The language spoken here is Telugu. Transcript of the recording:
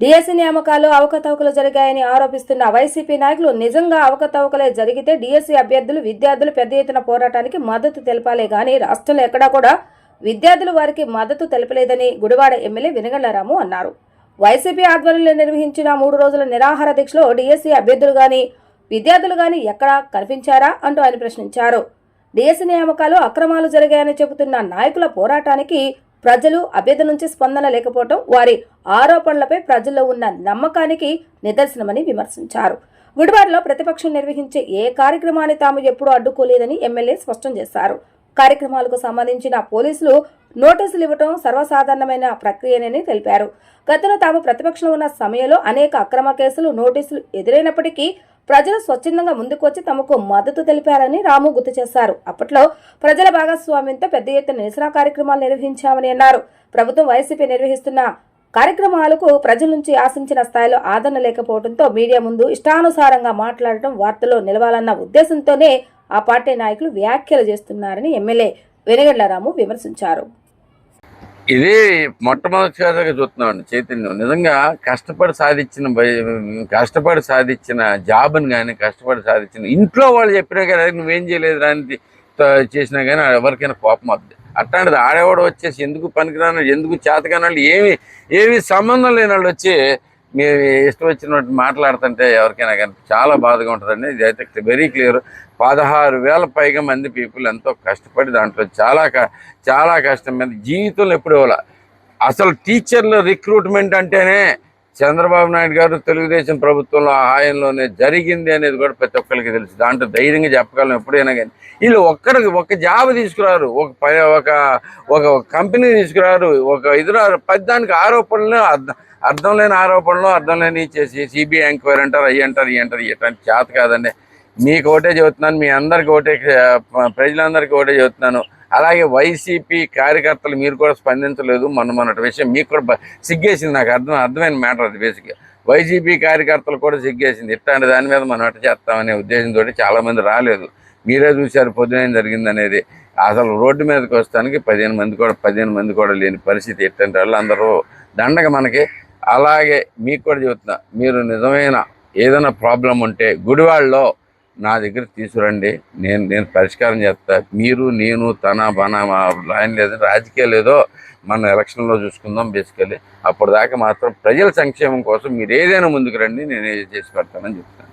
డిఎస్సి నియామకాల్లో అవకతవకలు జరిగాయని ఆరోపిస్తున్న వైసీపీ నాయకులు నిజంగా అవకతవకలే జరిగితే డిఎస్సి అభ్యర్థులు విద్యార్థులు పెద్ద ఎత్తున పోరాటానికి మద్దతు తెలపాలే గాని రాష్ట్రంలో ఎక్కడా కూడా విద్యార్థులు వారికి మద్దతు తెలపలేదని గుడివాడ ఎమ్మెల్యే వెనుగళ్ల అన్నారు. వైసీపీ ఆధ్వర్యంలో నిర్వహించిన 3 రోజుల నిరాహార దీక్షలో డిఎస్సి అభ్యర్థులు గాని విద్యార్థులు గాని ఎక్కడా కనిపించారా అంటూ ఆయన ప్రశ్నించారు. డిఎస్సి నియామకాలు అక్రమాలు జరిగాయని చెబుతున్న నాయకుల పోరాటానికి ప్రజలు అభ్యర్థి నుంచి స్పందన లేకపోవడం వారి ఆరోపణలపై ప్రజల్లో ఉన్న నమ్మకానికి నిదర్శనమని విమర్శించారు. గుడివాడలో ప్రతిపక్షం నిర్వహించే ఏ కార్యక్రమాన్ని తాము ఎప్పుడూ అడ్డుకోలేదని ఎమ్మెల్యే స్పష్టం చేశారు. కార్యక్రమాలకు సంబంధించిన పోలీసులు నోటీసులు ఇవ్వడం సర్వసాధారణమైన ప్రక్రియనని తెలిపారు. గతంలో తాము ప్రతిపక్షంలో ఉన్న సమయంలో అనేక అక్రమ కేసులు నోటీసులు ఎదురైనప్పటికీ ప్రజలు స్వచ్ఛందంగా ముందుకొచ్చి తమకు మద్దతు తెలిపారని రాము గుర్తు చేశారు. అప్పట్లో ప్రజల భాగస్వామ్యంతో పెద్ద ఎత్తున నిరసన కార్యక్రమాలు నిర్వహించామని అన్నారు. ప్రభుత్వం వైసీపీ నిర్వహిస్తున్న కార్యక్రమాలకు ప్రజల నుంచి ఆశించిన స్థాయిలో ఆదరణ లేకపోవడంతో మీడియా ముందు ఇష్టానుసారంగా మాట్లాడటం వార్తల్లో నిలవాలన్న ఉద్దేశంతోనే ఆ పార్టీ నాయకులు వ్యాఖ్యలు చేస్తున్నారని ఎమ్మెల్యే వెనుగళ్ల విమర్శించారు. ఇది మొట్టమొదటిసారిగా చూస్తున్నామండి చైతన్యం. నిజంగా కష్టపడి సాధించిన జాబ్ని కానీ కష్టపడి సాధించిన ఇంట్లో వాళ్ళు చెప్పినా కానీ నువ్వేం చేయలేదు రాని చేసినా కానీ ఎవరికైనా కోపం వద్దు. అట్లాంటిది ఆడేవాడు వచ్చేసి ఎందుకు పనికిరాని ఎందుకు చేతకాని వాళ్ళు ఏమీ సంబంధం లేని వాళ్ళు వచ్చి మీరు ఇష్టం వచ్చినట్టు మాట్లాడుతుంటే ఎవరికైనా కానీ చాలా బాధగా ఉంటుందండి. ఇది అయితే వెరీ క్లియర్. 16,000 పైగా మంది పీపుల్ ఎంతో కష్టపడి దాంట్లో చాలా కష్టం మీద జీవితంలో ఎప్పుడు ఇవ్వాలి. అసలు టీచర్ల రిక్రూట్మెంట్ అంటేనే చంద్రబాబు నాయుడు గారు తెలుగుదేశం ప్రభుత్వంలో హాయంలోనే జరిగింది అనేది కూడా ప్రతి ఒక్కరికి తెలుసు. దాంట్లో ధైర్యంగా చెప్పగలం ఎప్పుడైనా కానీ. వీళ్ళు ఒక జాబ్ తీసుకురారు, ఒక కంపెనీ తీసుకురారు, ఒక రారు. దానికి ఆరోపణలు అర్థం లేని ఆరోపణలు అర్థం లేని చేసి సిబిఐ ఎంక్వైరీ అంటారు, అయ్యి అంటారు, ఇట్లాంటి చేత కాదండి. మీకు ఒకటే చెబుతున్నాను, మీ అందరికి ఒకటే, ప్రజలందరికీ ఒకటే చెబుతున్నాను. అలాగే వైసీపీ కార్యకర్తలు మీరు కూడా స్పందించలేదు. మొన్నటి విషయం మీకు కూడా సిగ్గేసింది. నాకు అర్థమైన మ్యాటర్ అది. బేసిక్గా వైసీపీ కార్యకర్తలు కూడా సిగ్గేసింది. ఇట్లాంటి దాని మీద మనం ఎట్ట చేస్తామనే ఉద్దేశంతో చాలామంది రాలేదు. మీరే చూశారు పొద్దున జరిగింది అనేది. అసలు రోడ్డు మీదకి వస్తానికి 15 మంది కూడా లేని పరిస్థితి. ఎట్లాంటి వాళ్ళు అందరూ దండగ మనకి. అలాగే మీకు కూడా చెబుతున్నా, మీరు నిజమైన ఏదైనా ప్రాబ్లం ఉంటే గుడివాడలో నా దగ్గర తీసుకురండి. నేను పరిష్కారం చేస్తా. మీరు నేను బన లైన్ లేదు, రాజకీయాలు లేదో మన ఎలక్షన్లో చూసుకుందాం. బేసికలీ అప్పటిదాకా మాత్రం ప్రజల సంక్షేమం కోసం మీరు ఏదైనా ముందుకు రండి, నేను చేసి పెడతానని చెప్తాను.